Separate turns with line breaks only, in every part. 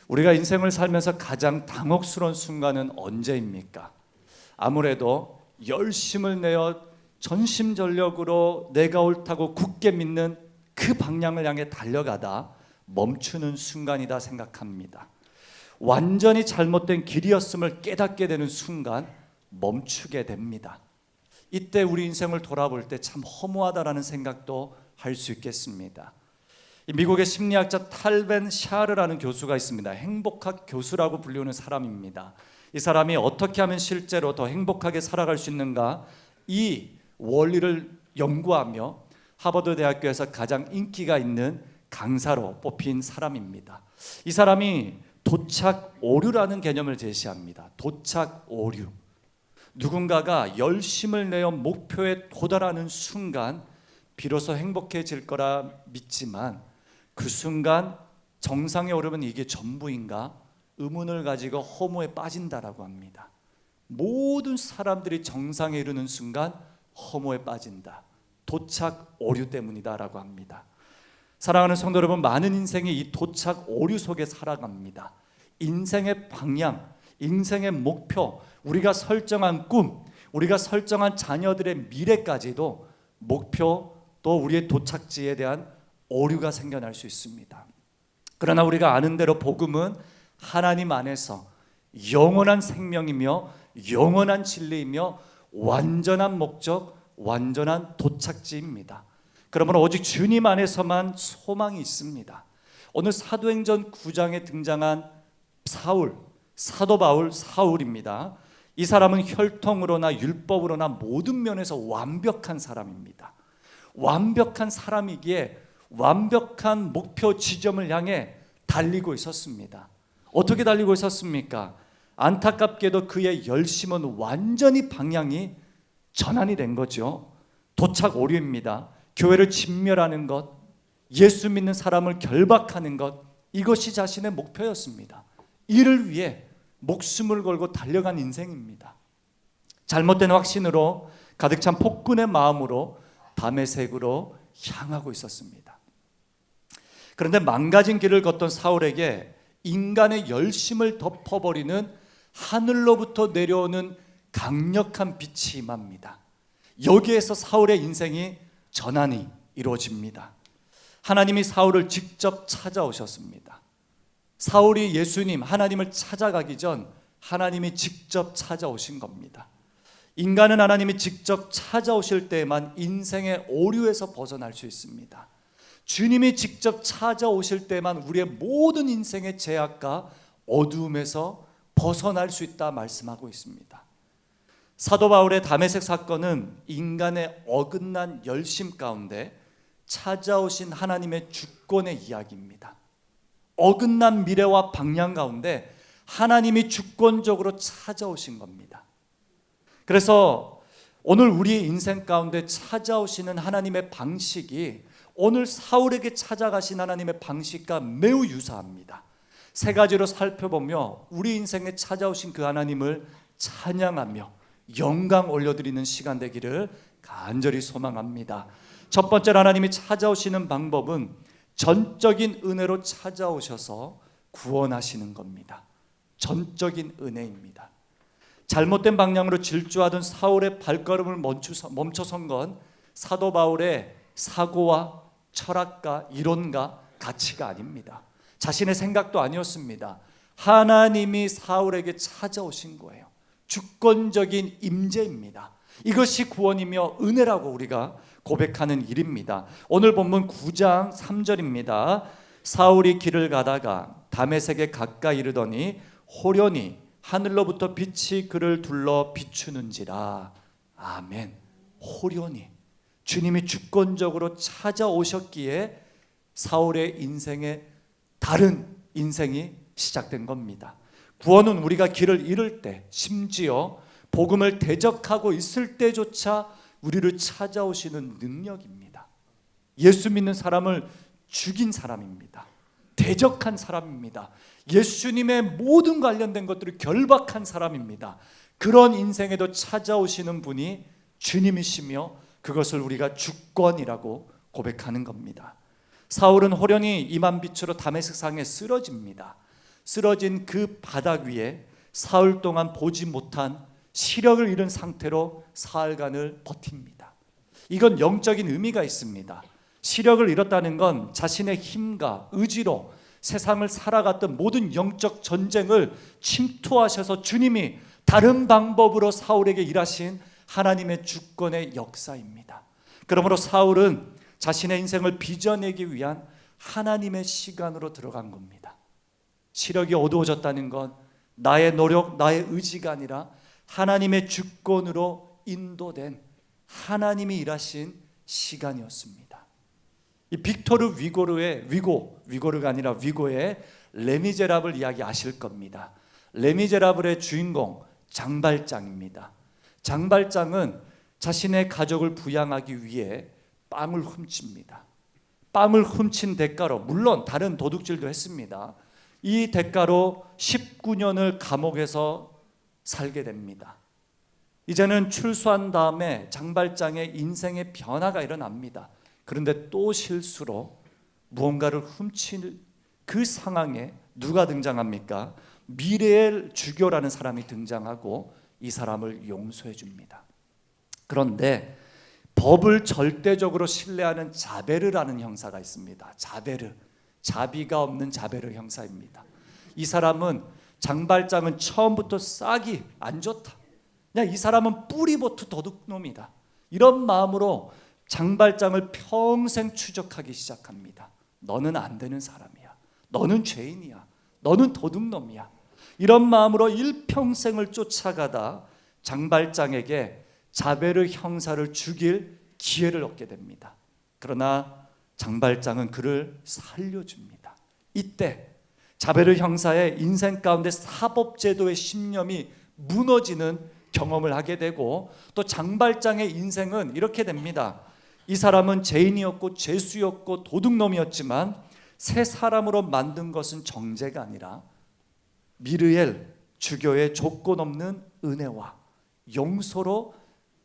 우리가 인생을 살면서 가장 당혹스러운 순간은 언제입니까? 아무래도 열심을 내어 전심전력으로 내가 옳다고 굳게 믿는 그 방향을 향해 달려가다 멈추는 순간이다 생각합니다. 완전히 잘못된 길이었음을 깨닫게 되는 순간 멈추게 됩니다. 이때 우리 인생을 돌아볼 때 참 허무하다라는 생각도 할 수 있겠습니다. 미국의 심리학자 탈벤 샤르라는 교수가 있습니다. 행복학 교수라고 불리우는 사람입니다. 이 사람이 어떻게 하면 실제로 더 행복하게 살아갈 수 있는가, 이 원리를 연구하며 하버드 대학교에서 가장 인기가 있는 강사로 뽑힌 사람입니다. 이 사람이 도착 오류라는 개념을 제시합니다. 도착 오류. 누군가가 열심을 내어 목표에 도달하는 순간 비로소 행복해질 거라 믿지만 그 순간 정상에 오르면 이게 전부인가 의문을 가지고 허무에 빠진다라고 합니다. 모든 사람들이 정상에 이르는 순간 허무에 빠진다. 도착 오류 때문이다라고 합니다. 사랑하는 성도 여러분, 많은 인생이 이 도착 오류 속에 살아갑니다. 인생의 방향, 인생의 목표, 우리가 설정한 꿈, 우리가 설정한 자녀들의 미래까지도 목표 또 우리의 도착지에 대한 오류가 생겨날 수 있습니다. 그러나 우리가 아는 대로 복음은 하나님 안에서 영원한 생명이며 영원한 진리이며 완전한 목적, 완전한 도착지입니다. 그러므로 오직 주님 안에서만 소망이 있습니다. 오늘 사도행전 9장에 등장한 사도 바울 사울입니다. 이 사람은 혈통으로나 율법으로나 모든 면에서 완벽한 사람입니다. 완벽한 사람이기에 완벽한 목표 지점을 향해 달리고 있었습니다. 어떻게 달리고 있었습니까? 안타깝게도 그의 열심은 완전히 방향이 전환이 된 거죠. 도착 오류입니다. 교회를 진멸하는 것, 예수 믿는 사람을 결박하는 것, 이것이 자신의 목표였습니다. 이를 위해 목숨을 걸고 달려간 인생입니다. 잘못된 확신으로 가득 찬 폭군의 마음으로 다메섹으로 향하고 있었습니다. 그런데 망가진 길을 걷던 사울에게 인간의 열심을 덮어버리는 하늘로부터 내려오는 강력한 빛이 임합니다. 여기에서 사울의 인생이 전환이 이루어집니다. 하나님이 사울을 직접 찾아오셨습니다. 사울이 예수님, 하나님을 찾아가기 전 하나님이 직접 찾아오신 겁니다. 인간은 하나님이 직접 찾아오실 때에만 인생의 오류에서 벗어날 수 있습니다. 주님이 직접 찾아오실 때만 우리의 모든 인생의 죄악과 어두움에서 벗어날 수 있다 말씀하고 있습니다. 사도 바울의 다메섹 사건은 인간의 어긋난 열심 가운데 찾아오신 하나님의 주권의 이야기입니다. 어긋난 미래와 방향 가운데 하나님이 주권적으로 찾아오신 겁니다. 그래서 오늘 우리의 인생 가운데 찾아오시는 하나님의 방식이 오늘 사울에게 찾아가신 하나님의 방식과 매우 유사합니다. 세 가지로 살펴보며 우리 인생에 찾아오신 그 하나님을 찬양하며 영광 올려드리는 시간 되기를 간절히 소망합니다. 첫 번째로 하나님이 찾아오시는 방법은 전적인 은혜로 찾아오셔서 구원하시는 겁니다. 전적인 은혜입니다. 잘못된 방향으로 질주하던 사울의 발걸음을 멈춰선 건 사도 바울의 사고와 철학과 이론과 가치가 아닙니다. 자신의 생각도 아니었습니다. 하나님이 사울에게 찾아오신 거예요. 주권적인 임재입니다. 이것이 구원이며 은혜라고 우리가 고백하는 일입니다. 오늘 본문 9장 3절입니다. 사울이 길을 가다가 다메섹에 가까이 이르더니 호련히 하늘로부터 빛이 그를 둘러 비추는지라. 아멘. 호련히 주님이 주권적으로 찾아오셨기에 사울의 인생에 다른 인생이 시작된 겁니다. 구원은 우리가 길을 잃을 때, 심지어 복음을 대적하고 있을 때조차 우리를 찾아오시는 능력입니다. 예수 믿는 사람을 죽인 사람입니다. 대적한 사람입니다. 예수님의 모든 관련된 것들을 결박한 사람입니다. 그런 인생에도 찾아오시는 분이 주님이시며 그것을 우리가 주권이라고 고백하는 겁니다. 사울은 호련히 임한 빛으로 다메섹 상에 쓰러집니다. 쓰러진 그 바닥 위에 사흘 동안 보지 못한 시력을 잃은 상태로 사흘간을 버팁니다. 이건 영적인 의미가 있습니다. 시력을 잃었다는 건 자신의 힘과 의지로 세상을 살아갔던 모든 영적 전쟁을 침투하셔서 주님이 다른 방법으로 사울에게 일하신 하나님의 주권의 역사입니다. 그러므로 사울은 자신의 인생을 빚어내기 위한 하나님의 시간으로 들어간 겁니다. 시력이 어두워졌다는 건 나의 노력, 나의 의지가 아니라 하나님의 주권으로 인도된 하나님이 일하신 시간이었습니다. 이 빅토르 위고르가 아니라 위고의 레미제라블 이야기 아실 겁니다. 레미제라블의 주인공 장발장입니다. 장발장은 자신의 가족을 부양하기 위해 빵을 훔칩니다. 빵을 훔친 대가로, 물론 다른 도둑질도 했습니다. 이 대가로 19년을 감옥에서 살게 됩니다. 이제는 출소한 다음에 장발장의 인생의 변화가 일어납니다. 그런데 또 실수로 무언가를 훔칠 그 상황에 누가 등장합니까? 미레엘 주교라는 사람이 등장하고 이 사람을 용서해 줍니다. 그런데 법을 절대적으로 신뢰하는 자베르라는 형사가 있습니다. 자베르, 자비가 없는 자베르 형사입니다. 이 사람은 장발장은 처음부터 싹이 안 좋다, 그냥 이 사람은 뿌리부터 도둑놈이다, 이런 마음으로 장발장을 평생 추적하기 시작합니다. 너는 안 되는 사람이야, 너는 죄인이야, 너는 도둑놈이야, 이런 마음으로 일평생을 쫓아가다 장발장에게 자베르 형사를 죽일 기회를 얻게 됩니다. 그러나 장발장은 그를 살려줍니다. 이때 자베르 형사의 인생 가운데 사법제도의 신념이 무너지는 경험을 하게 되고, 또 장발장의 인생은 이렇게 됩니다. 이 사람은 죄인이었고 죄수였고 도둑놈이었지만 새 사람으로 만든 것은 정죄가 아니라 미르엘 주교의 조건 없는 은혜와 용서로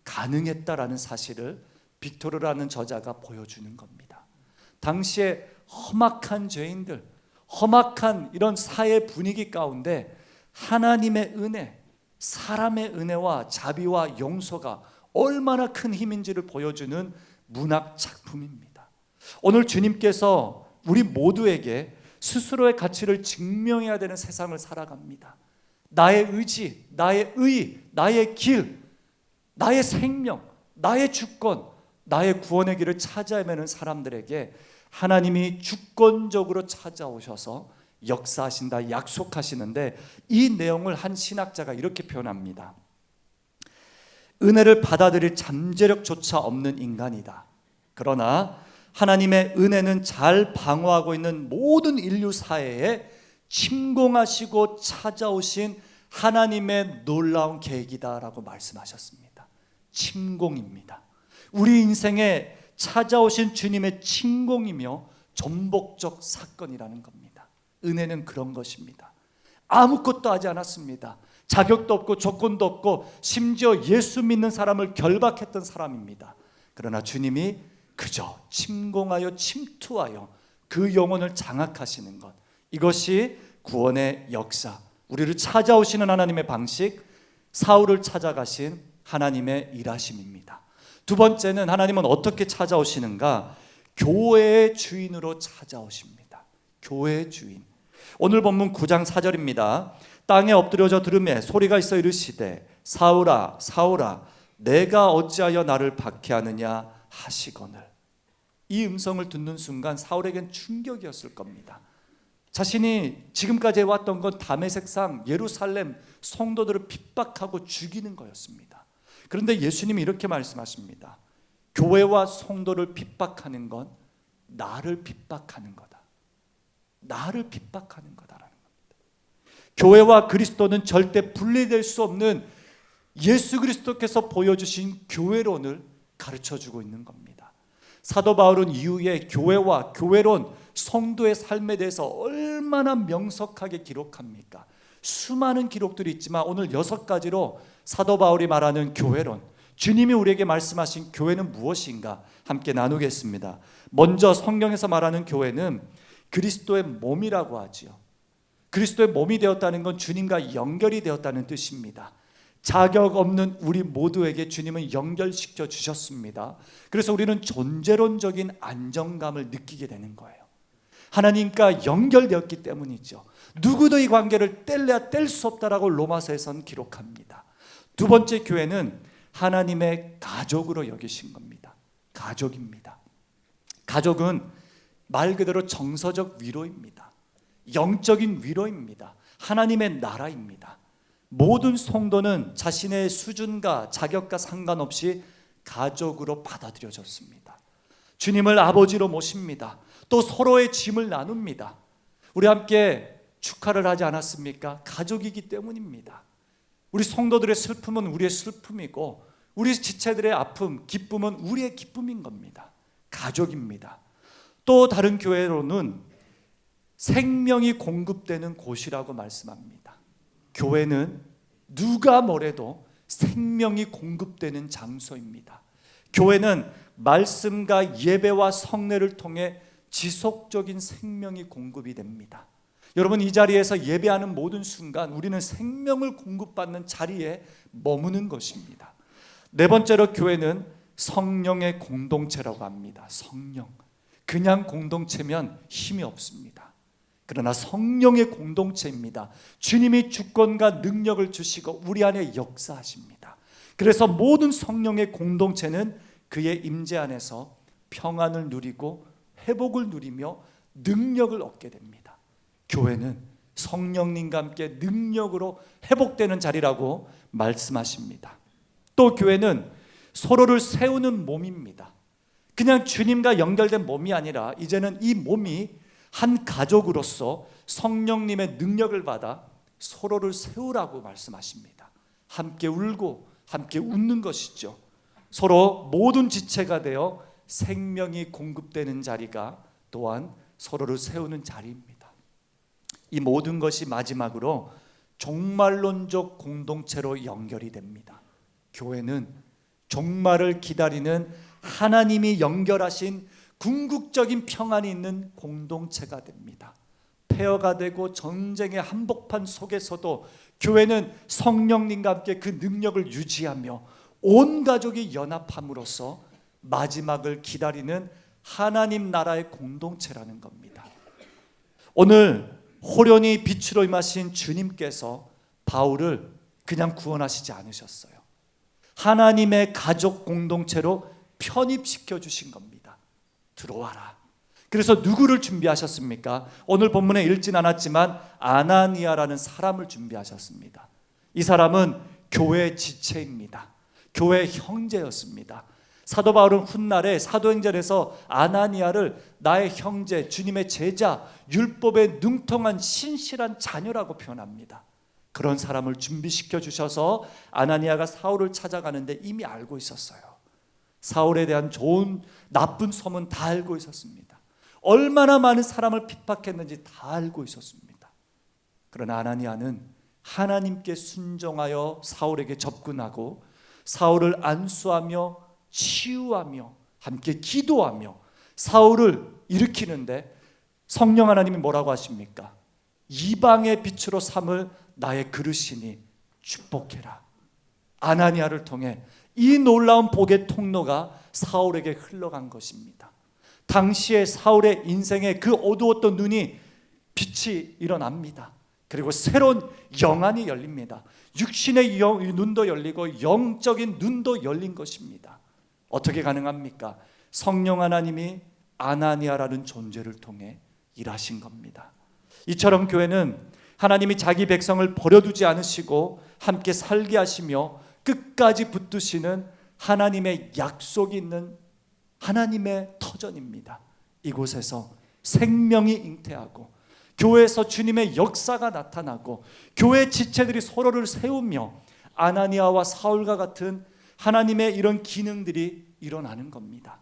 가능했다라는 사실을 빅토르라는 저자가 보여주는 겁니다. 당시에 험악한 죄인들, 험악한 이런 사회 분위기 가운데 하나님의 은혜, 사람의 은혜와 자비와 용서가 얼마나 큰 힘인지를 보여주는 문학 작품입니다. 오늘 주님께서 우리 모두에게 스스로의 가치를 증명해야 되는 세상을 살아갑니다. 나의 의지, 나의 의, 나의 길, 나의 생명, 나의 주권, 나의 구원의 길을 찾아 헤매는 사람들에게 하나님이 주권적으로 찾아오셔서 역사하신다, 약속하시는데, 이 내용을 한 신학자가 이렇게 표현합니다. 은혜를 받아들일 잠재력조차 없는 인간이다. 그러나 하나님의 은혜는 잘 방어하고 있는 모든 인류 사회에 침공하시고 찾아오신 하나님의 놀라운 계획이다라고 말씀하셨습니다. 침공입니다. 우리 인생에 찾아오신 주님의 침공이며 전복적 사건이라는 겁니다. 은혜는 그런 것입니다. 아무것도 하지 않았습니다. 자격도 없고 조건도 없고 심지어 예수 믿는 사람을 결박했던 사람입니다. 그러나 주님이 그저 침공하여 침투하여 그 영혼을 장악하시는 것, 이것이 구원의 역사, 우리를 찾아오시는 하나님의 방식, 사울을 찾아가신 하나님의 일하심입니다. 두 번째는 하나님은 어떻게 찾아오시는가? 교회의 주인으로 찾아오십니다. 교회의 주인. 오늘 본문 9장 4절입니다. 땅에 엎드려져 들으매 소리가 있어 이르시되 사울아 사울아 내가 어찌하여 나를 박해하느냐 하시거늘. 이 음성을 듣는 순간 사울에겐 충격이었을 겁니다. 자신이 지금까지 해왔던 건 다메섹상 예루살렘 성도들을 핍박하고 죽이는 거였습니다. 그런데 예수님이 이렇게 말씀하십니다. 교회와 성도를 핍박하는 건 나를 핍박하는 거다. 나를 핍박하는 거다라는 겁니다. 교회와 그리스도는 절대 분리될 수 없는 예수 그리스도께서 보여주신 교회론을 가르쳐주고 있는 겁니다. 사도 바울은 이후에 교회와 교회론, 성도의 삶에 대해서 얼마나 명석하게 기록합니까? 수많은 기록들이 있지만 오늘 6가지로 사도 바울이 말하는 교회론, 주님이 우리에게 말씀하신 교회는 무엇인가 함께 나누겠습니다. 먼저 성경에서 말하는 교회는 그리스도의 몸이라고 하지요. 그리스도의 몸이 되었다는 건 주님과 연결이 되었다는 뜻입니다. 자격 없는 우리 모두에게 주님은 연결시켜 주셨습니다. 그래서 우리는 존재론적인 안정감을 느끼게 되는 거예요. 하나님과 연결되었기 때문이죠. 누구도 이 관계를 뗄래야 뗄 수 없다라고 로마서에서는 기록합니다. 두 번째, 교회는 하나님의 가족으로 여기신 겁니다. 가족입니다. 가족은 말 그대로 정서적 위로입니다. 영적인 위로입니다. 하나님의 나라입니다. 모든 성도는 자신의 수준과 자격과 상관없이 가족으로 받아들여졌습니다. 주님을 아버지로 모십니다. 또 서로의 짐을 나눕니다. 우리 함께 축하를 하지 않았습니까? 가족이기 때문입니다. 우리 성도들의 슬픔은 우리의 슬픔이고 우리 지체들의 아픔, 기쁨은 우리의 기쁨인 겁니다. 가족입니다. 또 다른 교회로는 생명이 공급되는 곳이라고 말씀합니다. 교회는 누가 뭐래도 생명이 공급되는 장소입니다. 교회는 말씀과 예배와 성례를 통해 지속적인 생명이 공급이 됩니다. 여러분, 이 자리에서 예배하는 모든 순간 우리는 생명을 공급받는 자리에 머무는 것입니다. 네 번째로, 교회는 성령의 공동체라고 합니다. 성령. 그냥 공동체면 힘이 없습니다. 그러나 성령의 공동체입니다. 주님이 주권과 능력을 주시고 우리 안에 역사하십니다. 그래서 모든 성령의 공동체는 그의 임재 안에서 평안을 누리고 회복을 누리며 능력을 얻게 됩니다. 교회는 성령님과 함께 능력으로 회복되는 자리라고 말씀하십니다. 또 교회는 서로를 세우는 몸입니다. 그냥 주님과 연결된 몸이 아니라 이제는 이 몸이 한 가족으로서 성령님의 능력을 받아 서로를 세우라고 말씀하십니다. 함께 울고 함께 웃는 것이죠. 서로 모든 지체가 되어 생명이 공급되는 자리가 또한 서로를 세우는 자리입니다. 이 모든 것이 마지막으로 종말론적 공동체로 연결이 됩니다. 교회는 종말을 기다리는 하나님이 연결하신 궁극적인 평안이 있는 공동체가 됩니다. 폐허가 되고 전쟁의 한복판 속에서도 교회는 성령님과 함께 그 능력을 유지하며 온 가족이 연합함으로써 마지막을 기다리는 하나님 나라의 공동체라는 겁니다. 오늘 호련히 빛으로 임하신 주님께서 바울을 그냥 구원하시지 않으셨어요. 하나님의 가족 공동체로 편입시켜 주신 겁니다. 들어와라. 그래서 누구를 준비하셨습니까? 오늘 본문에 읽진 않았지만 아나니아라는 사람을 준비하셨습니다. 이 사람은 교회 지체입니다. 교회 형제였습니다. 사도 바울은 훗날에 사도행전에서 아나니아를 나의 형제, 주님의 제자, 율법에 능통한 신실한 자녀라고 표현합니다. 그런 사람을 준비시켜 주셔서 아나니아가 사울을 찾아가는데 이미 알고 있었어요. 사울에 대한 좋은 나쁜 소문 다 알고 있었습니다. 얼마나 많은 사람을 핍박했는지 다 알고 있었습니다. 그러나 아나니아는 하나님께 순종하여 사울에게 접근하고 사울을 안수하며 치유하며 함께 기도하며 사울을 일으키는데 성령 하나님이 뭐라고 하십니까? 이방의 빛으로 삼을 나의 그릇이니 축복해라. 아나니아를 통해 이 놀라운 복의 통로가 사울에게 흘러간 것입니다. 당시에 사울의 인생에 그 어두웠던 눈이 빛이 일어납니다. 그리고 새로운 영안이 열립니다. 육신의 눈도 열리고 영적인 눈도 열린 것입니다. 어떻게 가능합니까? 성령 하나님이 아나니아라는 존재를 통해 일하신 겁니다. 이처럼 교회는 하나님이 자기 백성을 버려두지 않으시고 함께 살게 하시며 끝까지 붙드시는 하나님의 약속이 있는 하나님의 터전입니다. 이곳에서 생명이 잉태하고 교회에서 주님의 역사가 나타나고 교회 지체들이 서로를 세우며 아나니아와 사울과 같은 하나님의 이런 기능들이 일어나는 겁니다.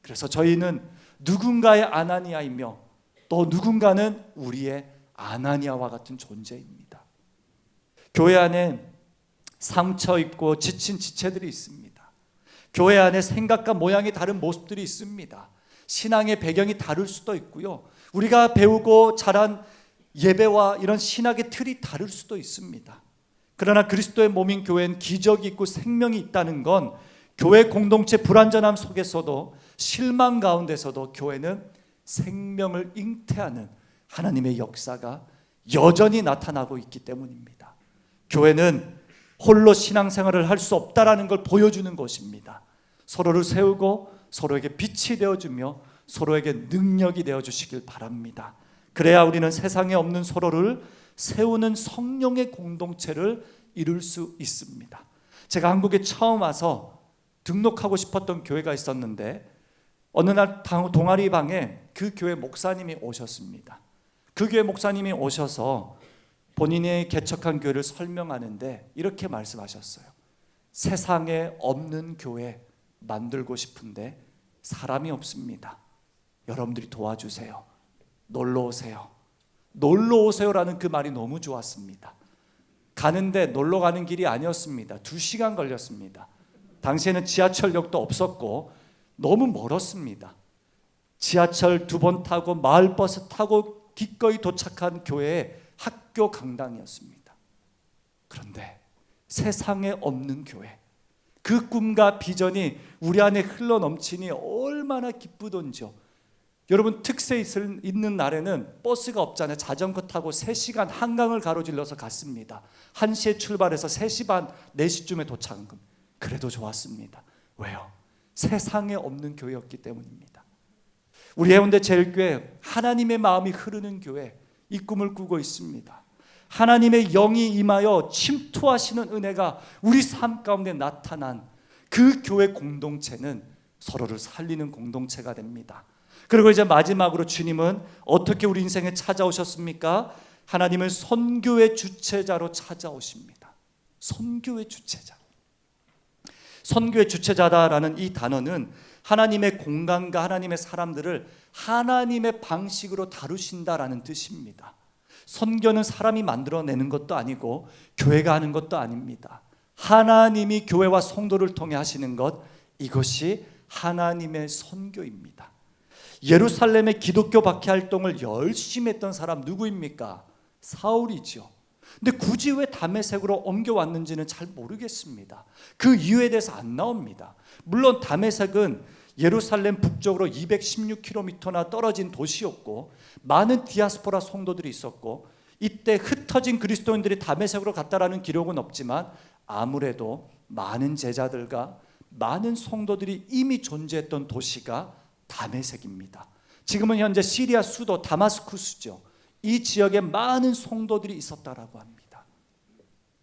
그래서 저희는 누군가의 아나니아이며 또 누군가는 우리의 아나니아와 같은 존재입니다. 교회 안에 상처 입고 지친 지체들이 있습니다. 교회 안에 생각과 모양이 다른 모습들이 있습니다. 신앙의 배경이 다를 수도 있고요. 우리가 배우고 자란 예배와 이런 신학의 틀이 다를 수도 있습니다. 그러나 그리스도의 몸인 교회는 기적이 있고 생명이 있다는 건 교회 공동체 불완전함 속에서도 실망 가운데서도 교회는 생명을 잉태하는 하나님의 역사가 여전히 나타나고 있기 때문입니다. 교회는 홀로 신앙생활을 할 수 없다라는 걸 보여주는 것입니다. 서로를 세우고 서로에게 빛이 되어주며 서로에게 능력이 되어주시길 바랍니다. 그래야 우리는 세상에 없는 서로를 세우는 성령의 공동체를 이룰 수 있습니다. 제가 한국에 처음 와서 등록하고 싶었던 교회가 있었는데 어느 날 동아리 방에 그 교회 목사님이 오셨습니다. 그 교회 목사님이 오셔서 본인이 개척한 교회를 설명하는데 이렇게 말씀하셨어요. 세상에 없는 교회 만들고 싶은데 사람이 없습니다. 여러분들이 도와주세요. 놀러 오세요. 놀러 오세요라는 그 말이 너무 좋았습니다. 가는데 놀러 가는 길이 아니었습니다. 2시간 걸렸습니다. 당시에는 지하철역도 없었고 너무 멀었습니다. 지하철 2번 타고 마을버스 타고 기꺼이 도착한 교회의 학교 강당이었습니다. 그런데 세상에 없는 교회, 그 꿈과 비전이 우리 안에 흘러넘치니 얼마나 기쁘던지요. 여러분, 특세 있는 날에는 버스가 없잖아요. 자전거 타고 3시간 한강을 가로질러서 갔습니다. 1시에 출발해서 3시 반, 4시쯤에 도착한 겁니다. 그래도 좋았습니다. 왜요? 세상에 없는 교회였기 때문입니다. 우리 해운대 제일교회, 하나님의 마음이 흐르는 교회, 이 꿈을 꾸고 있습니다. 하나님의 영이 임하여 침투하시는 은혜가 우리 삶 가운데 나타난 그 교회 공동체는 서로를 살리는 공동체가 됩니다. 그리고 이제 마지막으로 주님은 어떻게 우리 인생에 찾아오셨습니까? 하나님은 선교의 주체자로 찾아오십니다. 선교의 주체자. 선교의 주체자다라는 이 단어는 하나님의 공간과 하나님의 사람들을 하나님의 방식으로 다루신다라는 뜻입니다. 선교는 사람이 만들어내는 것도 아니고 교회가 하는 것도 아닙니다. 하나님이 교회와 성도를 통해 하시는 것, 이것이 하나님의 선교입니다. 예루살렘의 기독교 박해 활동을 열심히 했던 사람 누구입니까? 사울이죠. 근데 굳이 왜 다메섹으로 옮겨왔는지는 잘 모르겠습니다. 그 이유에 대해서 안 나옵니다. 물론 다메섹은 예루살렘 북쪽으로 216km나 떨어진 도시였고 많은 디아스포라 성도들이 있었고 이때 흩어진 그리스도인들이 다메섹으로 갔다라는 기록은 없지만 아무래도 많은 제자들과 많은 성도들이 이미 존재했던 도시가 다메섹입니다. 지금은 현재 시리아 수도 다마스쿠스죠. 이 지역에 많은 성도들이 있었다라고 합니다.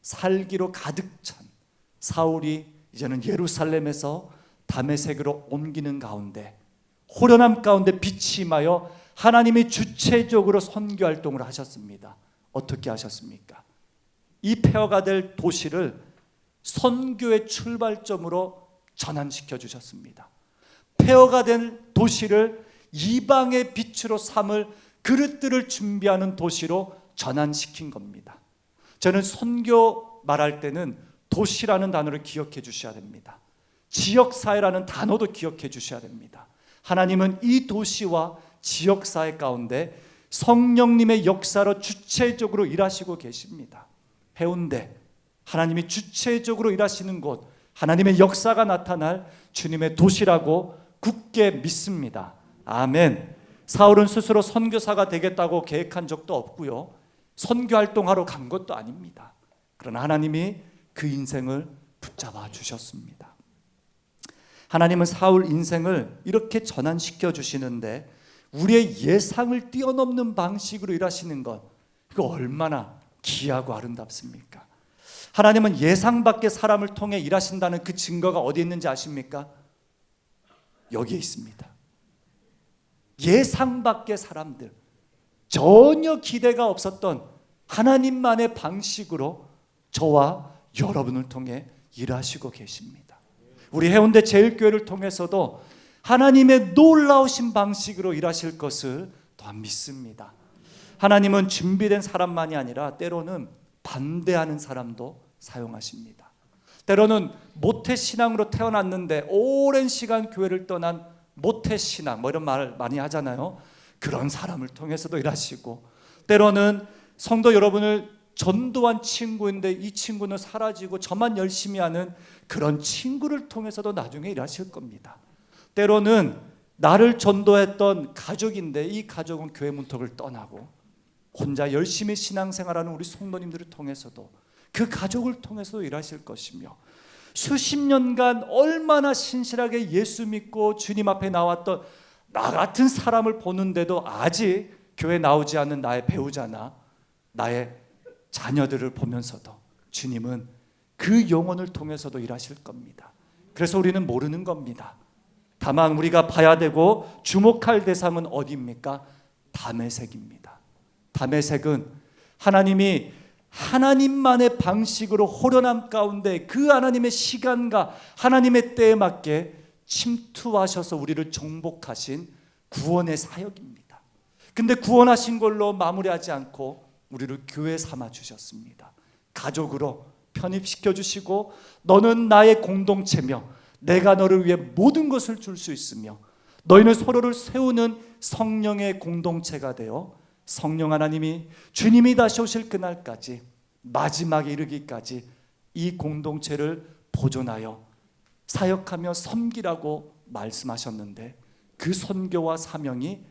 살기로 가득 찬 사울이 이제는 예루살렘에서 다메섹으로 옮기는 가운데 호련함 가운데 빛이 임하여 하나님이 주체적으로 선교 활동을 하셨습니다. 어떻게 하셨습니까? 이 폐허가 될 도시를 선교의 출발점으로 전환시켜 주셨습니다. 폐허가 된 도시를 이방의 빛으로 삼을 그릇들을 준비하는 도시로 전환시킨 겁니다. 저는 선교 말할 때는 도시라는 단어를 기억해 주셔야 됩니다. 지역사회라는 단어도 기억해 주셔야 됩니다. 하나님은 이 도시와 지역사회 가운데 성령님의 역사로 주체적으로 일하시고 계십니다. 해운대, 하나님이 주체적으로 일하시는 곳, 하나님의 역사가 나타날 주님의 도시라고 굳게 믿습니다. 아멘. 사울은 스스로 선교사가 되겠다고 계획한 적도 없고요. 선교 활동하러 간 것도 아닙니다. 그러나 하나님이 그 인생을 붙잡아 주셨습니다. 하나님은 사울 인생을 이렇게 전환시켜 주시는데 우리의 예상을 뛰어넘는 방식으로 일하시는 것, 이거 얼마나 귀하고 아름답습니까? 하나님은 예상 밖의 사람을 통해 일하신다는 그 증거가 어디 있는지 아십니까? 여기에 있습니다. 예상 밖의 사람들, 전혀 기대가 없었던 하나님만의 방식으로 저와 여러분을 통해 일하시고 계십니다. 우리 해운대 제일교회를 통해서도 하나님의 놀라우신 방식으로 일하실 것을 또한 믿습니다. 하나님은 준비된 사람만이 아니라 때로는 반대하는 사람도 사용하십니다. 때로는 모태신앙으로 태어났는데 오랜 시간 교회를 떠난 모태신앙, 이런 말 많이 하잖아요. 그런 사람을 통해서도 일하시고 때로는 성도 여러분을 전도한 친구인데 이 친구는 사라지고 저만 열심히 하는 그런 친구를 통해서도 나중에 일하실 겁니다. 때로는 나를 전도했던 가족인데 이 가족은 교회 문턱을 떠나고 혼자 열심히 신앙생활하는 우리 성도님들을 통해서도 그 가족을 통해서도 일하실 것이며, 수십 년간 얼마나 신실하게 예수 믿고 주님 앞에 나왔던 나 같은 사람을 보는데도 아직 교회 나오지 않는 나의 배우자나 나의 자녀들을 보면서도 주님은 그 영혼을 통해서도 일하실 겁니다. 그래서 우리는 모르는 겁니다. 다만 우리가 봐야 되고 주목할 대상은 어디입니까? 다메섹입니다. 다메섹은 하나님이 하나님만의 방식으로 호련함 가운데 그 하나님의 시간과 하나님의 때에 맞게 침투하셔서 우리를 정복하신 구원의 사역입니다. 근데 구원하신 걸로 마무리하지 않고 우리를 교회 삼아 주셨습니다. 가족으로 편입시켜 주시고 너는 나의 공동체며 내가 너를 위해 모든 것을 줄 수 있으며 너희는 서로를 세우는 성령의 공동체가 되어 성령 하나님이 주님이 다시 오실 그날까지 마지막에 이르기까지 이 공동체를 보존하여 사역하며 섬기라고 말씀하셨는데, 그 선교와 사명이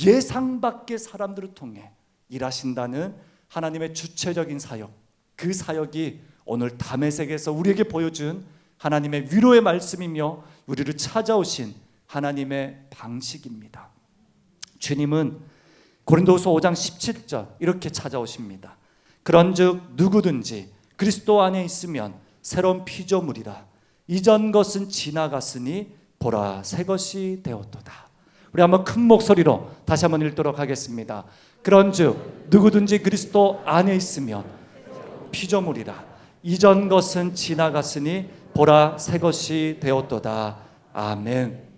예상 밖의 사람들을 통해 일하신다는 하나님의 주체적인 사역, 그 사역이 오늘 다메섹에서 우리에게 보여준 하나님의 위로의 말씀이며 우리를 찾아오신 하나님의 방식입니다. 주님은 고린도후서 5장 17절 이렇게 찾아오십니다. 그런즉 누구든지 그리스도 안에 있으면 새로운 피조물이라. 이전 것은 지나갔으니 보라 새 것이 되었도다. 우리 한번 큰 목소리로 다시 한번 읽도록 하겠습니다. 그런즉 누구든지 그리스도 안에 있으면 피조물이라. 이전 것은 지나갔으니 보라 새 것이 되었도다. 아멘.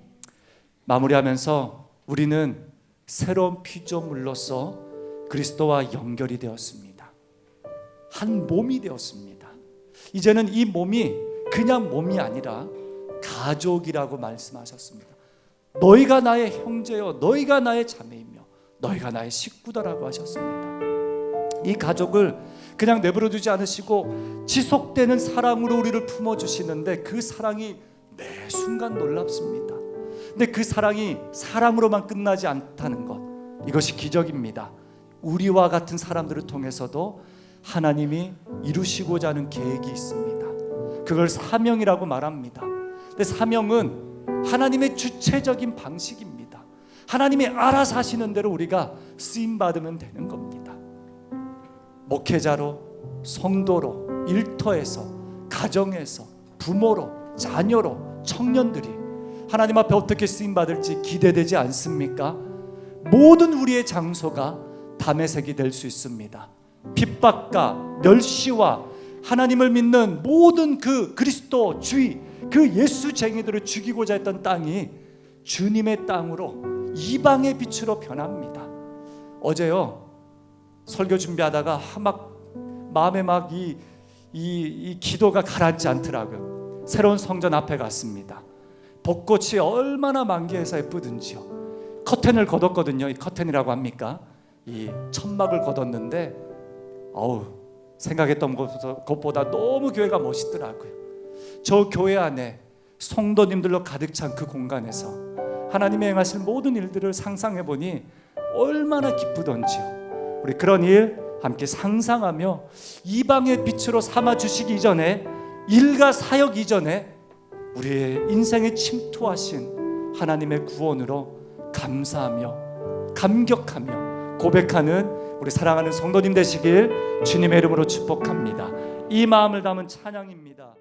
마무리하면서 우리는 새로운 피조물로서 그리스도와 연결이 되었습니다. 한 몸이 되었습니다. 이제는 이 몸이 그냥 몸이 아니라 가족이라고 말씀하셨습니다. 너희가 나의 형제요 너희가 나의 자매이며 너희가 나의 식구다라고 하셨습니다. 이 가족을 그냥 내버려 두지 않으시고 지속되는 사랑으로 우리를 품어주시는데 그 사랑이 매 순간 놀랍습니다. 근데 그 사랑이 사랑으로만 끝나지 않다는 것, 이것이 기적입니다. 우리와 같은 사람들을 통해서도 하나님이 이루시고자 하는 계획이 있습니다. 그걸 사명이라고 말합니다. 근데 사명은 하나님의 주체적인 방식입니다. 하나님이 알아서 하시는 대로 우리가 쓰임받으면 되는 겁니다. 목회자로, 성도로, 일터에서, 가정에서, 부모로, 자녀로, 청년들이 하나님 앞에 어떻게 쓰임받을지 기대되지 않습니까? 모든 우리의 장소가 다메섹이 될 수 있습니다. 핍박과 멸시와 하나님을 믿는 모든 그 그리스도주의, 그 예수쟁이들을 죽이고자 했던 땅이 주님의 땅으로 이방의 빛으로 변합니다. 어제요 설교 준비하다가 막 마음에 막 이 기도가 가라앉지 않더라고요. 새로운 성전 앞에 갔습니다. 벚꽃이 얼마나 만개해서 예쁘든지요. 커튼을 걷었거든요. 이 커튼이라고 합니까? 이 천막을 걷었는데 생각했던 것보다 너무 교회가 멋있더라고요. 저 교회 안에 성도님들로 가득 찬 그 공간에서 하나님이 행하실 모든 일들을 상상해 보니 얼마나 기쁘던지요. 우리 그런 일 함께 상상하며 이방의 빛으로 삼아 주시기 이전에, 일과 사역 이전에 우리의 인생에 침투하신 하나님의 구원으로 감사하며 감격하며 고백하는 우리 사랑하는 성도님 되시길 주님의 이름으로 축복합니다. 이 마음을 담은 찬양입니다.